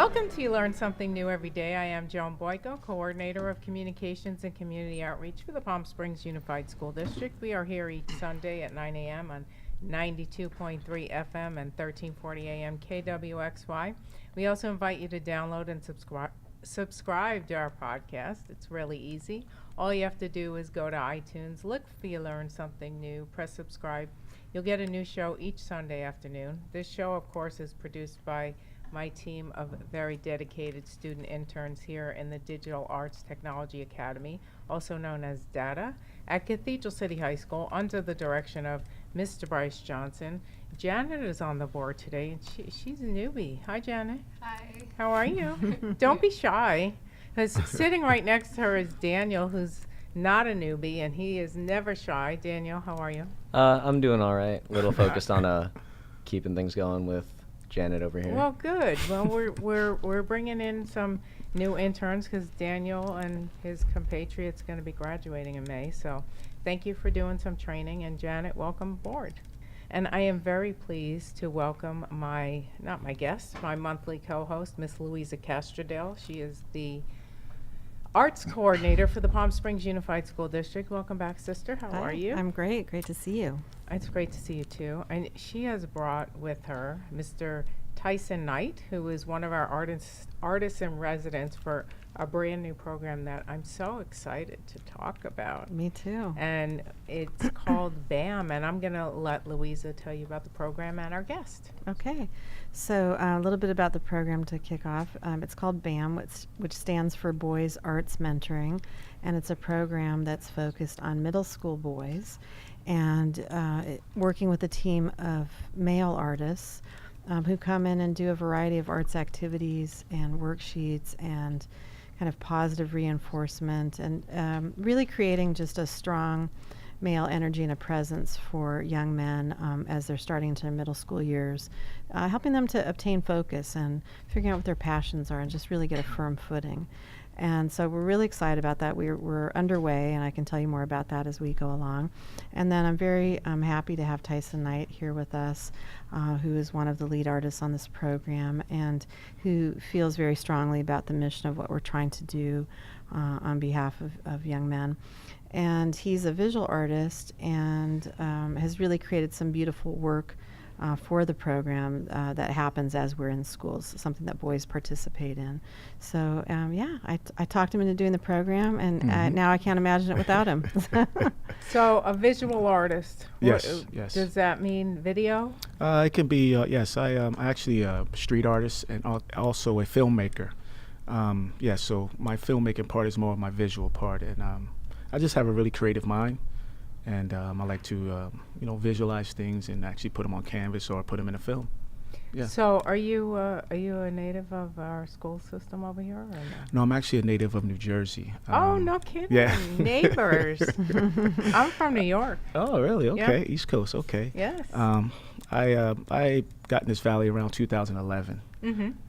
Welcome to You Learn Something New Every Day. I am Joan Boiko, Coordinator of Communications and Community Outreach for the Palm Springs Unified School District. We are here each Sunday at 9 a.m. on 92.3 FM and 1340 AM KWXY. We also invite you to download and subscribe to our podcast. It's really easy. All you have to do is go to iTunes, look for You Learn Something New, press subscribe. You'll get a new show each Sunday afternoon. This show, of course, is produced by my team of very dedicated student interns here in the Digital Arts Technology Academy, also known as DATA, at Cathedral City High School under the direction of Mr. Bryce Johnson. Janet is on the board today, and she's a newbie. Hi, Janet. Hi. How are you? Don't be shy. 'Cause sitting right next to her is Daniel, who's not a newbie, and he is never shy. Daniel, how are you? I'm doing all right. A little focused on keeping things going with Janet over here. Well, good. Well, we're bringing in some new interns because Daniel and his compatriots going to be graduating in May. So, thank you for doing some training, and Janet, welcome aboard. And I am very pleased to welcome my monthly co-host, Miss Louisa Castrodale. She is the Arts Coordinator for the Palm Springs Unified School District. Welcome back, sister. How Hi, are you? I'm great. Great to see you. It's great to see you too. And she has brought with her Mr. Tysen Knight, who is one of our artists in residence for a brand new program that I'm so excited to talk about. Me too. And it's called BAM, and I'm going to let Louisa tell you about the program and our guest. Okay. So a little bit about the program to kick off. It's called BAM, which stands for Boys Arts Mentoring, and it's a program that's focused on middle school boys and working with a team of male artists who come in and do a variety of arts activities and worksheets and kind of positive reinforcement and really creating just a strong male energy and a presence for young men as they're starting into their middle school years, helping them to obtain focus and figuring out what their passions are and just really get a firm footing. And so we're really excited about that. We're underway, and I can tell you more about that as we go along. And then I'm very happy to have Tysen Knight here with us, who is one of the lead artists on this program and who feels very strongly about the mission of what we're trying to do on behalf of young men. And he's a visual artist and has really created some beautiful work for the program that happens as we're in schools, something that boys participate in. So, I talked him into doing the program, and now I can't imagine it without him. So, a visual artist. Yes. Does that mean video? It can be, yes. I'm actually a street artist and also a filmmaker. So my filmmaking part is more of my visual part, and I just have a really creative mind. And I like to, visualize things and actually put them on canvas or put them in a film. Yeah. So, are you a native of our school system over here, or no? No, I'm actually a native of New Jersey. Oh, no kidding! Yeah. Neighbors. I'm from New York. Oh, really? Okay, Yeah. East Coast. Okay. Yes. I got in this valley around 2011,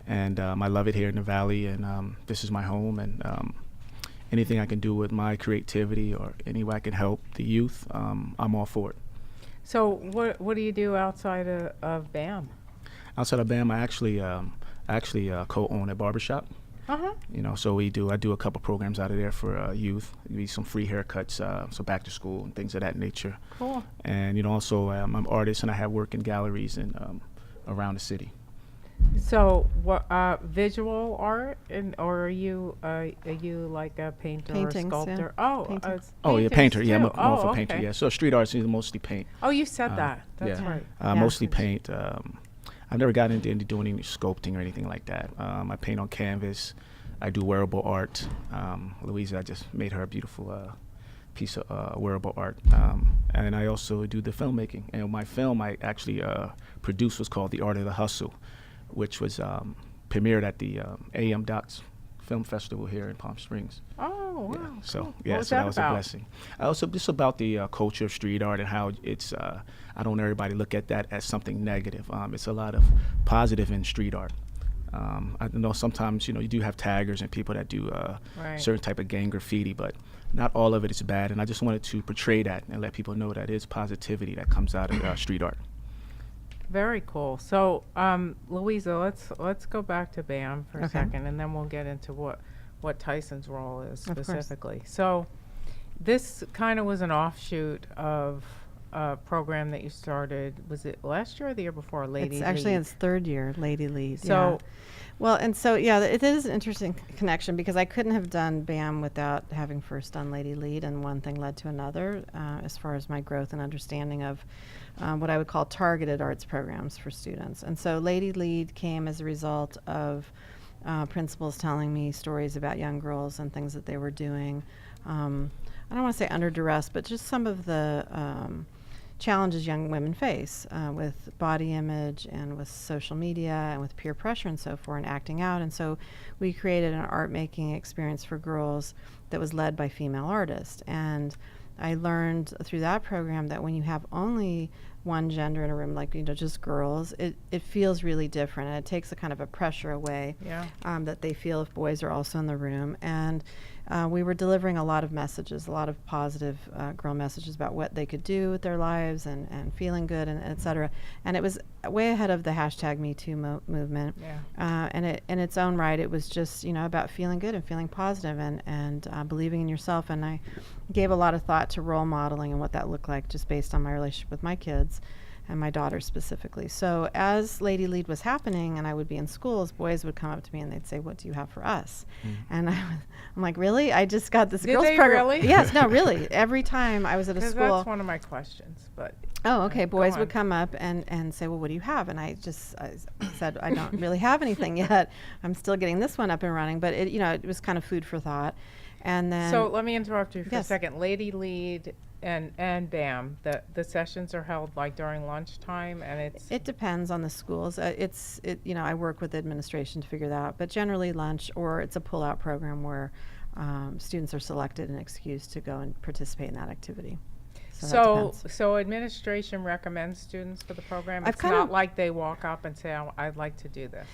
and I love it here in the valley, and this is my home, and anything I can do with my creativity or any way I can help the youth, I'm all for it. So what do you do outside of BAM? Outside of BAM, I actually co-own a barbershop. So I do a couple programs out of there for youth. Maybe some free haircuts, so back to school and things of that nature. Cool. And also I'm an artist and I have work in galleries and around the city. So, what visual art, or are you like a painter Paintings, or sculptor? yeah. Oh, Paintings. Yeah, painter. Yeah, I'm more of a okay. painter. Yeah, so street arts is mostly paint. Oh, you said that. That's yeah. right. Mostly paint. I've never gotten into doing any sculpting or anything like that. I paint on canvas. I do wearable art. Louisa, I just made her a beautiful piece of wearable art. And I also do the filmmaking. And my film I actually produced was called The Art of the Hustle, which was premiered at the AM Docs Film Festival here in Palm Springs. Oh, wow. Yeah, so cool. yeah, What was so that that was about? a blessing. Also, just about the culture of street art and how it's. I don't want everybody look at that as something negative. It's a lot of positive in street art. I know sometimes you do have taggers and people that do Right. certain type of gang graffiti, but not all of it is bad. And I just wanted to portray that and let people know that it's positivity that comes out of street art. Very cool. So, Louisa, let's go back to BAM for a Okay. second, and then we'll get into what Tyson's role is Of course. specifically. So, this kind of was an offshoot of a program that you started. Was it last year or the year before? Lady It's actually Lead? its third year, Lady Lead. So, Well, and so, yeah, it is an interesting connection because I couldn't have done BAM without having first done Lady Lead, and one thing led to another as far as my growth and understanding of what I would call targeted arts programs for students. And so Lady Lead came as a result of principals telling me stories about young girls and things that they were doing. I don't want to say under duress, but just some of the challenges young women face with body image and with social media and with peer pressure and so forth and acting out. And so we created an art making experience for girls that was led by female artists. And I learned through that program that when you have only one gender in a room, like, just girls, it feels really different, and it takes a kind of a pressure away that they feel if boys are also in the room. And we were delivering a lot of messages, a lot of positive girl messages about what they could do with their lives and feeling good and et cetera. And it was way ahead of the hashtag Me Too movement. And it, in its own right, it was just, about feeling good and feeling positive and believing in yourself. And I gave a lot of thought to role modeling and what that looked like just based on my relationship with my kids and my daughter specifically. So as Lady Lead was happening and I would be in schools, boys would come up to me and they'd say, "What do you have for us?" And I'm like, "Really? I just got this Did girls they program." really? Yes, no, really. Every time I was at a Because school. that's one of my questions. But Oh, okay. go Boys on. would come up and say, "Well, what do you have?" And I said, "I don't really have anything yet. I'm still getting this one up and running." But it was kind of food for thought. And then So let me interrupt you for a Yes. second. Lady Lead and BAM, the sessions are held like during lunchtime, and it depends on the schools. I work with the administration to figure that out. But generally lunch, or it's a pull-out program where students are selected and excused to go and participate in that activity. that depends. So administration recommends students for the program. I've It's kind not of- like they walk up and say, I'd like to do this."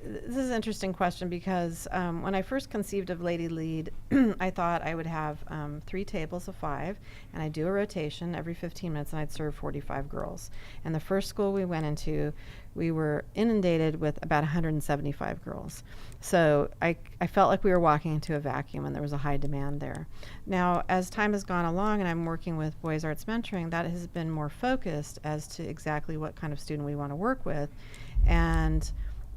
This is an interesting question because when I first conceived of Lady Lead, I thought I would have 3 tables of 5, and I'd do a rotation every 15 minutes, and I'd serve 45 girls. And the first school we went into, we were inundated with about 175 girls. So I felt like we were walking into a vacuum, and there was a high demand there. Now, as time has gone along and I'm working with Boys Arts Mentoring, that has been more focused as to exactly what kind of student we want to work with. And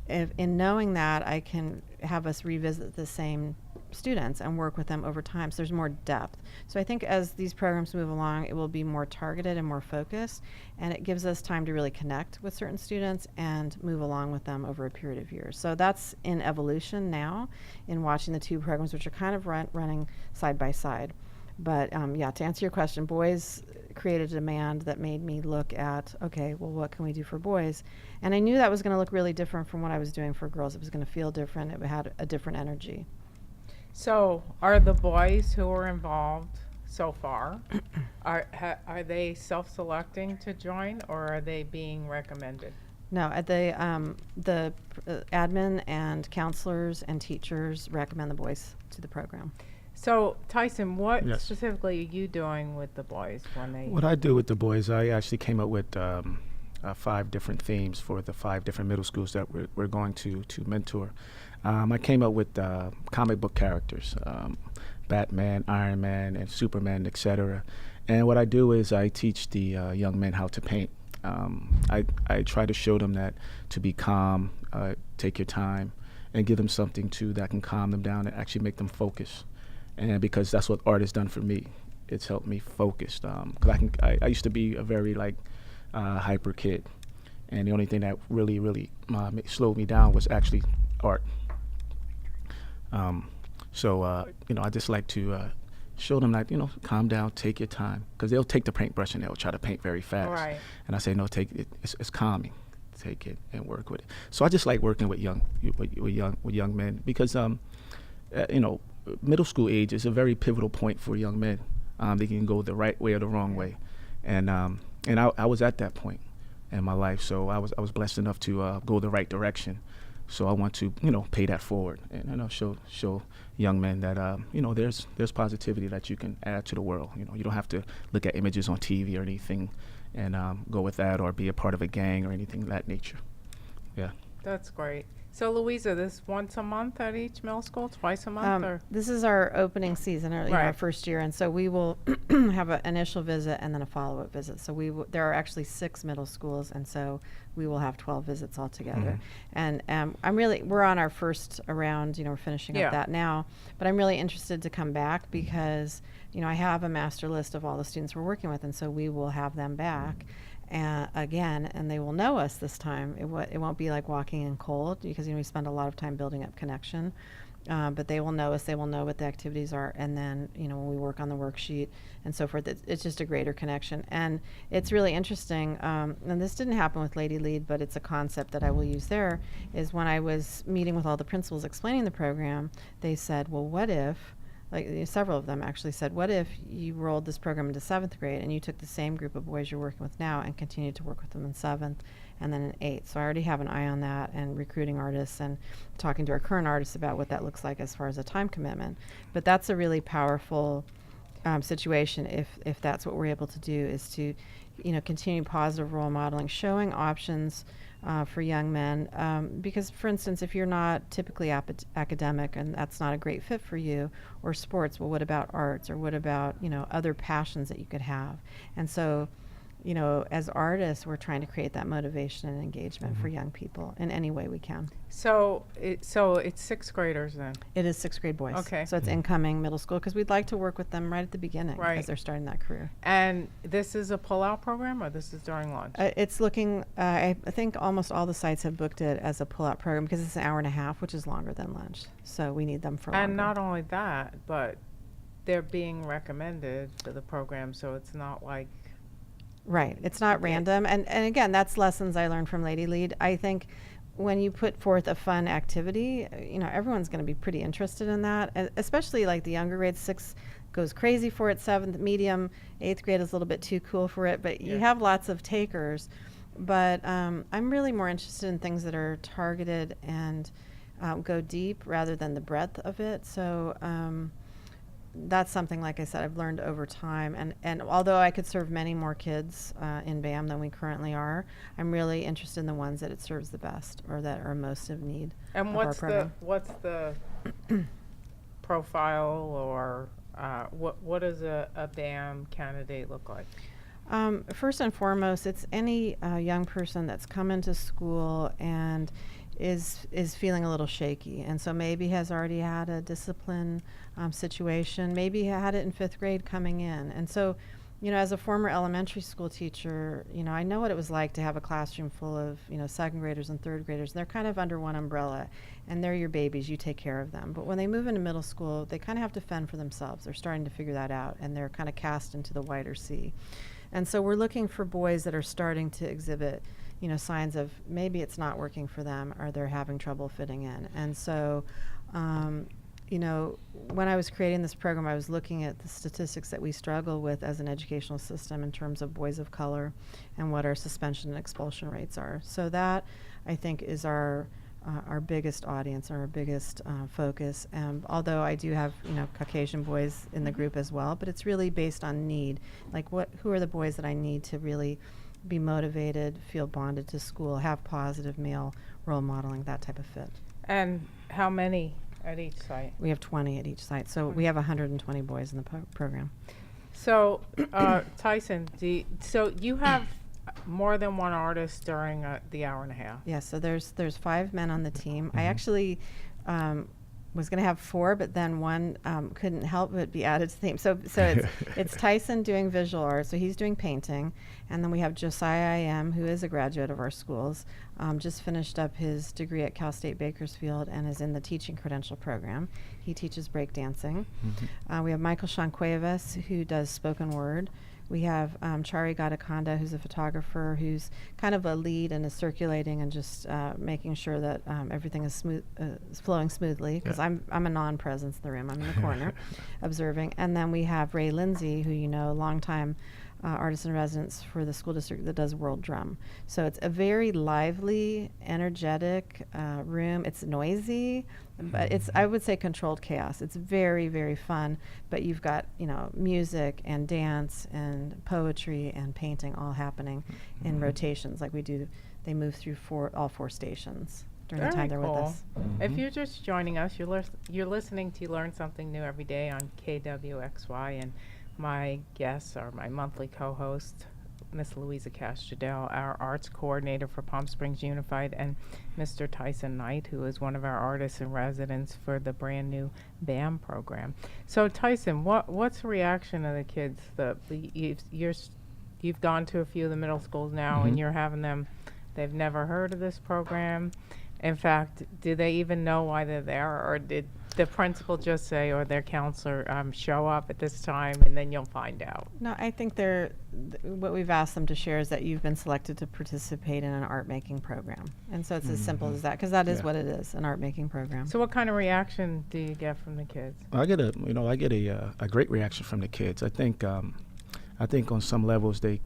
in knowing that, I can have us revisit the same students and work with them over time, so there's more depth. So I think as these programs move along, it will be more targeted and more focused, and it gives us time to really connect with certain students and move along with them over a period of years. So that's in evolution now in watching the 2 programs, which are kind of running side by side. But to answer your question, boys created a demand that made me look at, okay, well, what can we do for boys? And I knew that was going to look really different from what I was doing for girls. It was going to feel different. It had a different energy. So are the boys who are involved so far, are they self-selecting to join, or are they being recommended? No, the admin and counselors and teachers recommend the boys to the program. So, Tyson, what Yes. specifically are you doing with the boys when they... What I do with the boys, I actually came up with 5 different themes for the 5 different middle schools that we're going to mentor. I came up with comic book characters, Batman, Iron Man, and Superman, etc. And what I do is I teach the young men how to paint. I try to show them that to be calm, take your time, and give them something that can calm them down and actually make them focus. And because that's what art has done for me, it's helped me focus. Because I used to be a very hyper kid, and the only thing that really slowed me down was actually art. I just like to show them that, calm down, take your time, because they'll take the paintbrush and they'll try to paint very fast. Right. And I say, no, take it. It's calming. Take it and work with it. So I just like working with young men because middle school age is a very pivotal point for young men. They can go the right way or the wrong way, and I was at that point in my life, so I was blessed enough to go the right direction. So I want to pay that forward and show young men that there's positivity that you can add to the world. You don't have to look at images on TV or anything and go with that, or be a part of a gang or anything of that nature. Yeah. That's great. So Louisa, this once a month at each middle school, twice a month, or? This is our opening season, or Right. our first year, and so we will have an initial visit and then a follow-up visit. So there are actually 6 middle schools, and so we will have 12 visits altogether. And we're on our first round. We're finishing Yeah. up that now, but I'm really interested to come back because I have a master list of all the students we're working with, and so we will have them back. Again, and they will know us this time. It won't be like walking in cold because we spend a lot of time building up connection. But they will know us. They will know what the activities are, and then when we work on the worksheet and so forth, it's just a greater connection. And it's really interesting. And this didn't happen with Lady Lead, but it's a concept that I will use there. Is when I was meeting with all the principals explaining the program, they said, "Well, what if?" Several of them actually said, what if you rolled this program into 7th grade and you took the same group of boys you're working with now and continued to work with them in 7th and then in 8th? So I already have an eye on that, and recruiting artists and talking to our current artists about what that looks like as far as a time commitment. But that's a really powerful situation if that's what we're able to do, is to continue positive role modeling, showing options for young men, because, for instance, if you're not typically academic and that's not a great fit for you, or sports, well, what about arts, or what about other passions that you could have? And so as artists, we're trying to create that motivation and engagement for young people in any way we can. So it's 6th graders then? It is 6th grade boys. Okay. So it's incoming middle school, because we'd like to work with them right at the beginning Right. as they're starting that career. And this is a pull-out program, or this is during lunch? It's looking, I think almost all the sites have booked it as a pull-out program because it's an hour and a half, which is longer than lunch. So we need them for longer. And not only that, but they're being recommended for the program, so it's not like... Right. It's not random. And again, that's lessons I learned from Lady Lead. I think when you put forth a fun activity, everyone's going to be pretty interested in that, especially like the younger grades. 6 goes crazy for it, 7th medium, 8th grade is a little bit too cool for it, but you have lots of takers. But I'm really more interested in things that are targeted and go deep rather than the breadth of it. So that's something, like I said, I've learned over time. And although I could serve many more kids in BAM than we currently are, I'm really interested in the ones that it serves the best, or that are most of need. And of our program. what's the profile, or what does a BAM candidate look like? First and foremost, it's any young person that's come into school and is feeling a little shaky, and so maybe has already had a discipline situation, maybe had it in 5th grade coming in. And so as a former elementary school teacher, I know what it was like to have a classroom full of 2nd graders and 3rd graders, and they're kind of under one umbrella, and they're your babies, you take care of them. But when they move into middle school, they kind of have to fend for themselves. They're starting to figure that out, and they're kind of cast into the wider sea. And so we're looking for boys that are starting to exhibit signs of maybe it's not working for them, or they're having trouble fitting in. And so when I was creating this program, I was looking at the statistics that we struggle with as an educational system in terms of boys of color and what our suspension and expulsion rates are. So that, I think, is our biggest audience, our biggest focus. Although I do have Caucasian boys in the group as well, but it's really based on need. Like who are the boys that I need to really be motivated, feel bonded to school, have positive male role modeling, that type of fit. And how many at each site? We have 20 at each site, so we have 120 boys in the program. So Tysen, so you have more than one artist during the hour and a half? Yes, so there's 5 men on the team. I actually was going to have 4, but then one couldn't help but be added to the team. So it's Tysen doing visual art, so he's doing painting, and then we have Josiah I.M., who is a graduate of our schools, just finished up his degree at Cal State Bakersfield and is in the teaching credential program. He teaches breakdancing. We have Michael Shancuevas, who does spoken word. We have Chari Gadakonda, who's a photographer, who's kind of a lead and is circulating and just making sure that everything is flowing smoothly, because I'm a non-presence in the room. I'm in the corner observing. And then we have Ray Lindsay, who longtime artist in residence for the school district that does World Drum. So it's a very lively, energetic room. It's noisy, but it's, I would say, controlled chaos. It's very, very fun, but you've got, music and dance and poetry and painting all happening in rotations like we do. They move through all four stations during the time they're with us. If you're just joining us, you're listening to Learn Something New every day on KWXY, and my guests are my monthly co-host, Miss Louisa Castrodale, our arts coordinator for Palm Springs Unified, and Mr. Tysen Knight, who is one of our artists in residence for the brand new BAM program. So Tysen, what's the reaction of the kids? You've gone to a few of the middle schools now, and you're having them. They've never heard of this program. In fact, do they even know why they're there, or did the principal just say, or their counselor, show up at this time and then you'll find out? No, I think what we've asked them to share is that you've been selected to participate in an art making program. And so it's as simple as that, because that is what it is, an art making program. So what kind of reaction do you get from the kids? I get a great reaction from the kids. I think on some levels they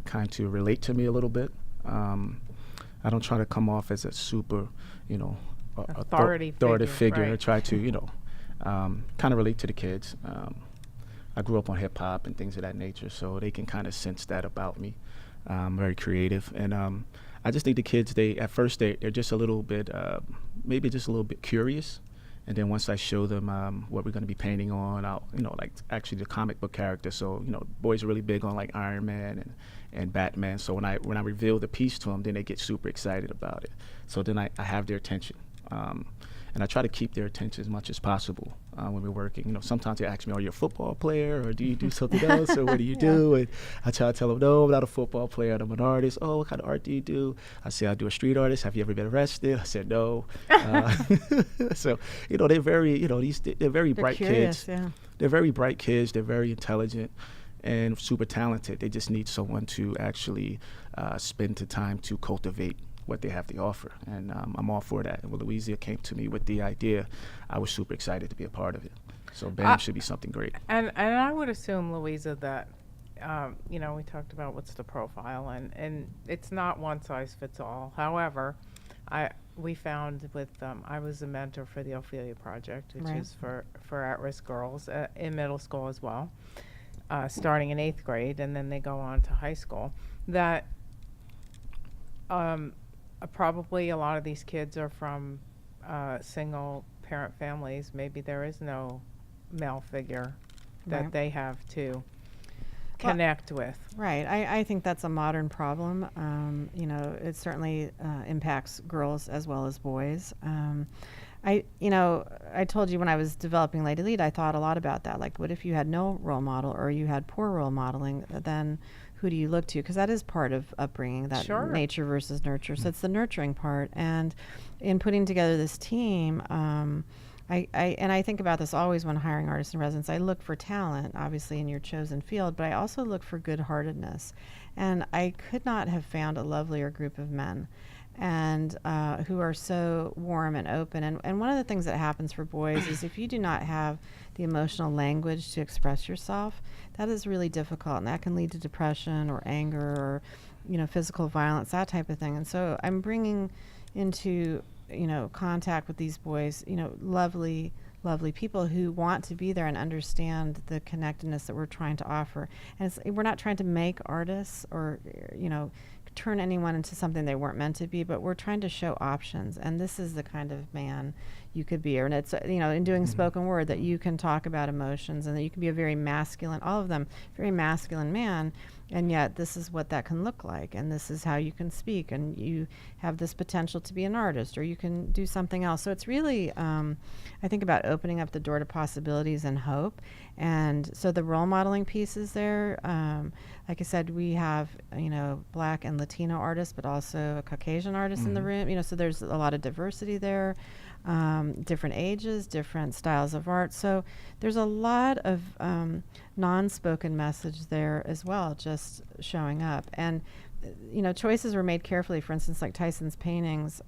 kind of relate to me a little bit. I don't try to come off as a super, authority figure. Right. I try to, kind of relate to the kids. I grew up on hip hop and things of that nature, so they can kind of sense that about me. I'm very creative, and I just think the kids, at first they're just a little bit, maybe just a little bit curious. And then once I show them what we're going to be painting on, like actually the comic book characters. So, boys are really big on like Iron Man and Batman. So when I reveal the piece to them, then they get super excited about it. So then I have their attention. And I try to keep their attention as much as possible when we're working. Sometimes they ask me, are you a football player, or do you do something else, or what do you do? And I try to tell them, no, I'm not a football player. I'm an artist. Oh, what kind of art do you do? I say, I do a street artist. Have you ever been arrested? I said, no. So, they're very, they're very bright curious, kids. Yeah. They're very bright kids. They're very intelligent and super talented. They just need someone to actually spend the time to cultivate what they have to offer, and I'm all for that. And when Louisa came to me with the idea, I was super excited to be a part of it. So BAM should be something great. And I would assume, Louisa, that we talked about what's the profile, and it's not one size fits all. However, we found with I was a mentor for the Ophelia Project, which is for at-risk girls in middle school as well, starting in 8th grade, and then they go on to high school. That probably a lot of these kids are from single parent families. Maybe there is no male figure that they have to connect with. Right. I think that's a modern problem. It certainly impacts girls as well as boys. I told you when I was developing Lady Lead, I thought a lot about that. Like, what if you had no role model, or you had poor role modeling? Then who do you look to? Because that is part of upbringing, that nature versus nurture. So it's the nurturing part. And in putting together this team, I think about this always when hiring artists in residence. I look for talent, obviously, in your chosen field, but I also look for good-heartedness. And I could not have found a lovelier group of men, and who are so warm and open. And one of the things that happens for boys is if you do not have the emotional language to express yourself, that is really difficult, and that can lead to depression or anger or, physical violence, that type of thing. And so I'm bringing into, contact with these boys, lovely people who want to be there and understand the connectedness that we're trying to offer. And we're not trying to make artists or, turn anyone into something they weren't meant to be, but we're trying to show options. And this is the kind of man you could be. And it's, in doing spoken word, that you can talk about emotions and that you can be a very masculine, all of them, very masculine man. And yet this is what that can look like. And this is how you can speak. And you have this potential to be an artist, or you can do something else. So it's really, I think about opening up the door to possibilities and hope. And so the role modeling piece is there. Like I said, we have, Black and Latino artists, but also a Caucasian artist in the room. So there's a lot of diversity there, different ages, different styles of art. So there's a lot of non-spoken message there as well, just showing up. And, choices were made carefully. For instance, like Tysen's paintings,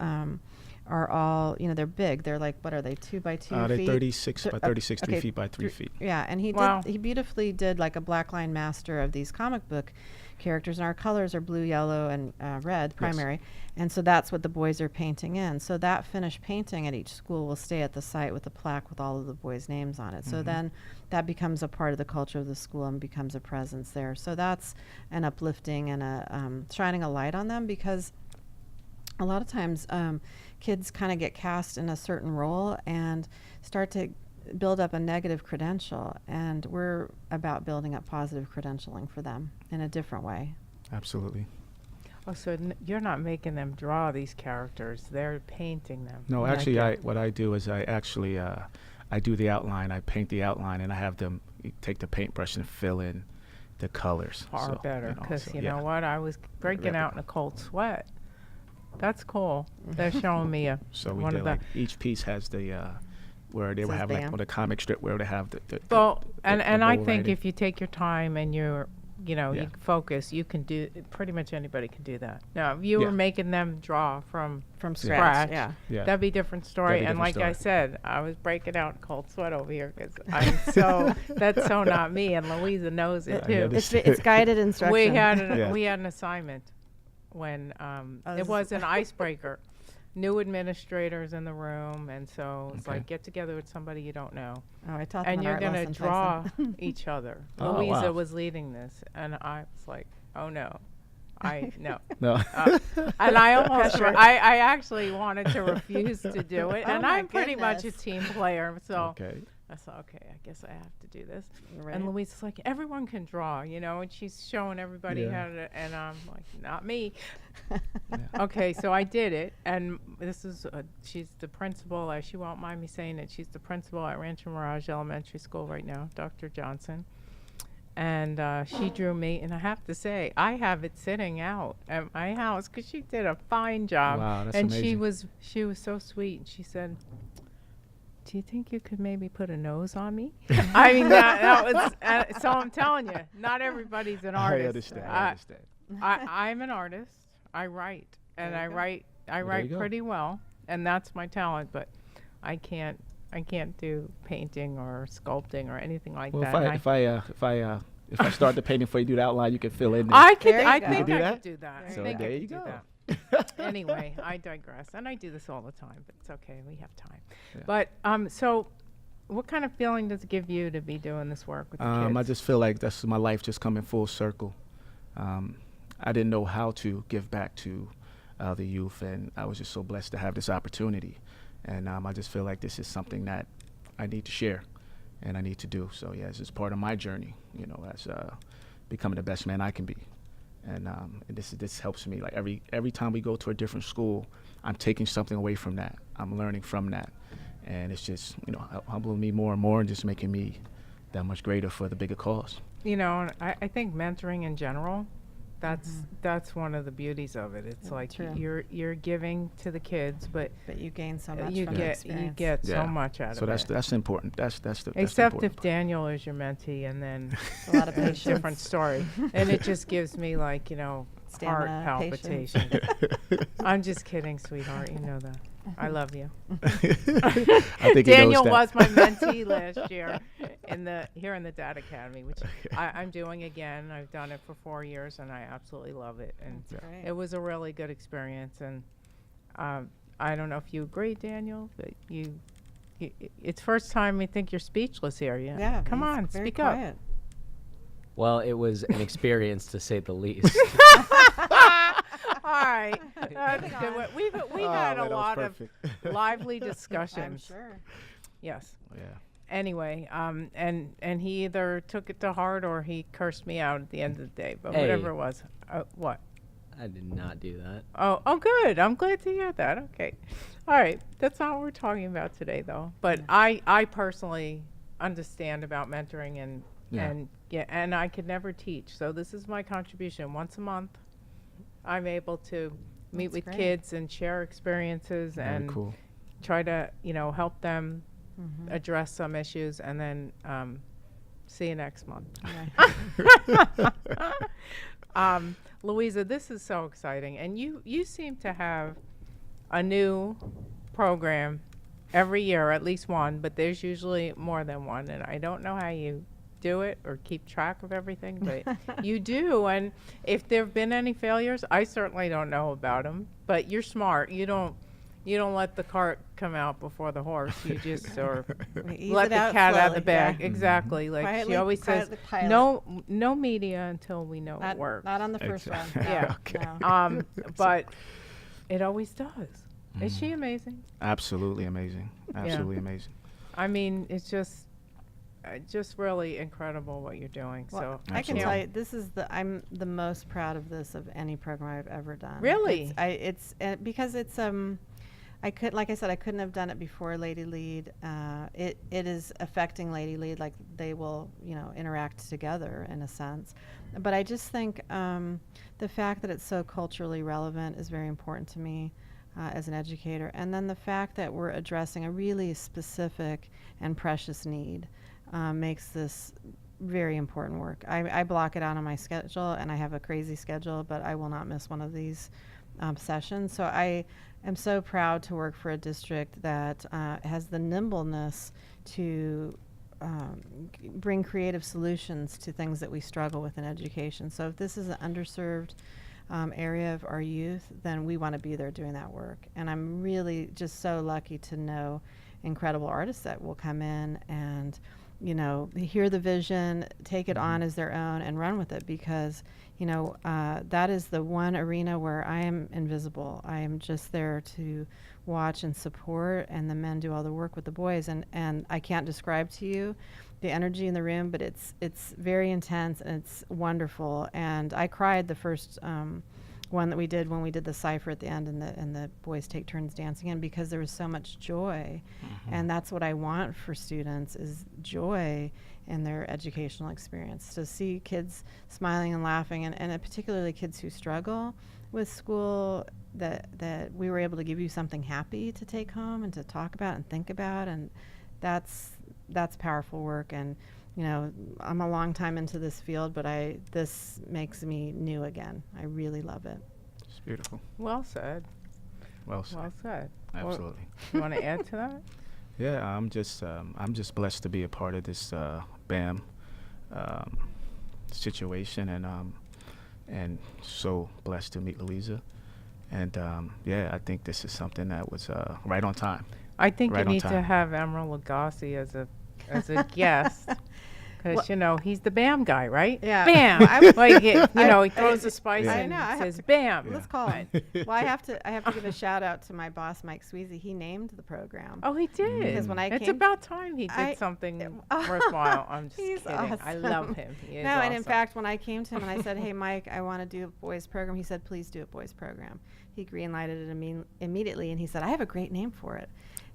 are all, you know, they're big. They're like, what are they, 2 by 2 They're feet? 36 by 36, 3 okay, feet by 3 feet. Yeah, and he Wow. did. He beautifully did like a black line master of these comic book characters, and our colors are blue, yellow, and red primary, and so that's what the boys are painting in. So that finished painting at each school will stay at the site with a plaque with all of the boys' names on it. So then that becomes a part of the culture of the school and becomes a presence there. So that's an uplifting and a shining a light on them, because a lot of times kids kind of get cast in a certain role and start to build up a negative credential, and we're about building up positive credentialing for them in a different way. Absolutely. Oh, so you're not making them draw these characters; they're painting them. No, Like actually, it. what I do is I actually I do the outline. I paint the outline, and I have them take the paintbrush and fill in the colors. Far So, better, because you yeah. know what? I was breaking out in a cold sweat. That's cool. They're showing me a So we one did of the. like each piece has the where they would Says have like BAM. on the comic strip where they have the Well, and I bold think writing. if you take your time and you're, you know, Yeah. you focus, you can do. Pretty much anybody can do that. Now, if you Yeah. were making them draw from Scratch, scratch, yeah. Yeah. that'd be a different story. That'd be a And like different I story. said, I was breaking out in cold sweat over here because I'm so that's so not me. And Louisa knows it Yeah, too. It's guided instruction. We had Yeah. we had an assignment when this it is- was an icebreaker. New administrators in the room, and so it's Okay. like get together with somebody you don't know, Oh, I taught them and an you're art gonna lesson, draw Tysen. each other. Oh, Louisa wow. was leading this, and I was like, oh no, I no. No. And I almost, Pressure. I actually wanted to refuse to do it, Oh and my I'm pretty much a goodness. team player, so Okay. I thought, okay, I guess I have to do this. Right. And Louisa's like, everyone can draw, you know, and she's showing everybody Yeah. how to, and I'm like, not me. Yeah. Okay, so I did it, and this is, she's the principal, she won't mind me saying it, she's the principal at Rancho Mirage Elementary School right now, Dr. Johnson. And she drew me, and I have to say, I have it sitting out at my house because she did a fine job. Wow, that's and amazing. she was so sweet, and she said, do you think you could maybe put a nose on me? I mean, that was, so I'm telling you, not everybody's an artist. I understand. I understand. I'm an artist. I write, and There I you go. write. I Well, there write you go. pretty well, and that's my talent. But I can't do painting or sculpting or anything like Well, that. if I start the painting for you, do the outline, you can fill in. There. I could. There you I go. think You I do could do that. I So think I there could you do go. that. Anyway, I digress, and I do this all the time, but it's okay. We have time. Yeah. But so, what kind of feeling does it give you to be doing this work with the kids? I just feel like that's my life just coming full circle. I didn't know how to give back to the youth, and I was just so blessed to have this opportunity. And I just feel like this is something that I need to share, and I need to do. So yeah, this is part of my journey, you know, as becoming the best man I can be. And this helps me. Like every time we go to a different school, I'm taking something away from that. I'm learning from that, and it's just, you know, humbling me more and more, and just making me that much greater for the bigger cause. You know, and I think mentoring in general, that's one of the beauties of it. It's Yeah, like true. you're giving to the kids, but But you gain so much you from the get experience. so much out So of that's it. that's important. That's the Except important if part. Daniel is your mentee, and then A lot of a patience. different story, and it just gives me like, you know, heart Stamina, patience. palpitations. I'm just kidding, sweetheart. You know that. I love you. I think he Daniel knows was that. my mentee last year here in the Dad Academy, which I'm doing again. I've done it for 4 years, and I absolutely love it. And That's great. it was a really good experience. And I don't know if you agree, Daniel, but it's first time I think you're speechless here. Yeah, Come he's on, very speak up. quiet. Well, it was an experience to say the least. All right. That's a good one. We've Oh, had man, a that was lot of perfect. lively I'm discussions. sure. Yes. Yeah. Anyway, and he either took it to heart or he cursed me out at the end of the day. But Hey. whatever it was, what? I did not do that. Oh, good. I'm glad to hear that. Okay, all right. That's not what we're talking about today, though. But I personally understand about mentoring and and I could never teach. So this is my contribution. Once a month, I'm able to meet That's with great. kids and share experiences Very and cool. try to help them Mhm. address some issues, and then see you next month. Right. Louisa, this is so exciting, and you seem to have a new program every year, at least one, but there's usually more than one, and I don't know how you do it or keep track of everything, but you do. And if there have been any failures, I certainly don't know about them, but you're smart. You don't let the cart come out before the horse. You just or We ease let it the out cat out of the slowly, bag. yeah. Exactly. Like Quietly, she always says, quietly pilot. no media until we know it Not, works. not on the first one. Exactly. No, Yeah. Okay. no. But it always does. Is she amazing? Absolutely amazing. Absolutely amazing. I mean, it's just really incredible what you're doing. Well, So I can Absolutely. tell you, this is I'm the most proud of this of any program I've ever done. Really? It's because it's I could, like I said, I couldn't have done it before Lady Lead. It is affecting Lady Lead, like they will, interact together in a sense. But I just think the fact that it's so culturally relevant is very important to me as an educator. And then the fact that we're addressing a really specific and precious need makes this very important work. I block it out on my schedule, and I have a crazy schedule, but I will not miss one of these sessions. So I am so proud to work for a district that has the nimbleness to bring creative solutions to things that we struggle with in education. So if this is an underserved area of our youth, then we want to be there doing that work. And I'm really just so lucky to know incredible artists that will come in and hear the vision, take it on as their own, and run with it, because that is the one arena where I am invisible. I am just there to watch and support, and the men do all the work with the boys. And I can't describe to you the energy in the room, but it's very intense and it's wonderful. And I cried the first one that we did when we did the cipher at the end, and the boys take turns dancing in, because there was so much joy. And that's what I want for students, is joy in their educational experience, to see kids smiling and laughing, and particularly kids who struggle with school, that we were able to give you something happy to take home and to talk about and think about. And that's powerful work. And I'm a long time into this field, but this makes me new again. I really love it. It's beautiful. well said. Well said. Well said. Absolutely. You want to add to that? Yeah, I'm just blessed to be a part of this BAM situation, and so blessed to meet Louisa. And I think this is something that was right on time. I think Right you on need to time. have Emerald Lagasse as a guest. Because, he's the BAM guy, right? Yeah. BAM! Like, he throws the spice Yeah. in I and know, I have says, to- BAM! Let's call him. Well, I have to give a shout out to my boss, Mike Sweezy. He named the program. Oh, he did. Because when I it's came- about time he did something worthwhile. I'm just He's kidding. I awesome. love him. He is No, and in awesome. fact, when I came to him and I said, "Hey, Mike, I want to do a boys program," he said, "Please do a boys program." He green-lighted it immediately, and he said, "I have a great name for it."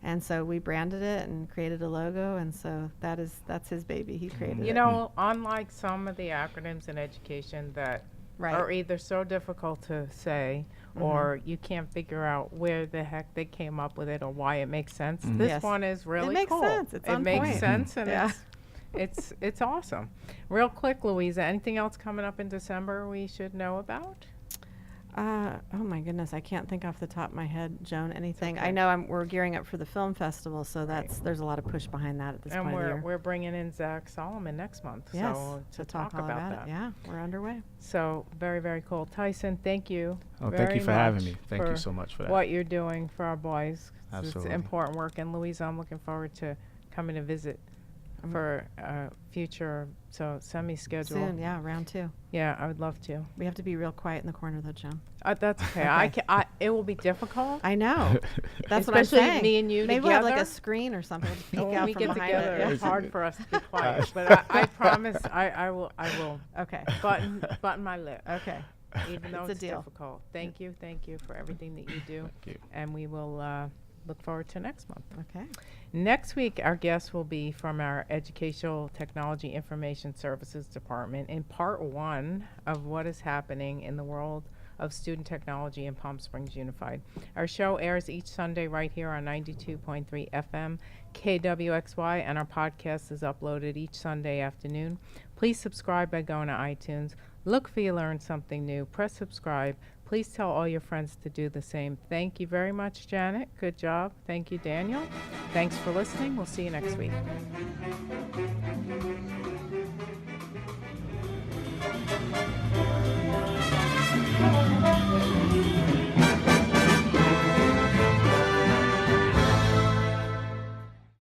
And so we branded it and created a logo, and so that's his baby. He created it. Unlike some of the acronyms in education that Right. are either so difficult to say or you can't figure out where the heck they came up with it or why it makes sense. This Yes. one is really makes cool. sense. It's it on makes point. sense, and Yeah. it's awesome. Real quick, Louisa, anything else coming up in December we should know about? Oh my goodness, I can't think off the top of my head, Joan, anything. okay. I know we're gearing up for the film festival, so Right. there's a lot of push behind that at this And point of the year. we're bringing in Zach Solomon next month, Yes, so to talk all about that. it. Yeah, we're underway. So very, very cool. Tyson, thank you. Oh, thank very you for having much me. Thank you for so much for that. what you're doing for our boys. 'Cause Absolutely. It's important work. And Louisa, I'm looking forward to coming to visit for future. So send me schedule. Soon, yeah, round 2. Yeah, I would love to. We have to be real quiet in the corner, though, Joan. That's okay. Okay. It will be difficult. I know. That's what I'm Especially saying. me and you Maybe we'll have like together. a screen or something. We'll just peek And when out we from get behind together, it. it's Yeah. hard for us to be quiet. But I promise I will Okay. button my lip. Okay. Even though It's a it's deal. difficult. Thank you for everything that you do. Thank you. And we will look forward to next month. Okay. Next week, our guest will be from our Educational Technology Information Services Department in part 1 of what is happening in the world of student technology in Palm Springs Unified. Our show airs each Sunday right here on 92.3 FM KWXY, and our podcast is uploaded each Sunday afternoon. Please subscribe by going to iTunes. Look for you learn something new. Press subscribe. please tell all your friends to do the same. Thank you very much, Janet. Good job. Thank you, Daniel. Thanks for listening. We'll see you next week.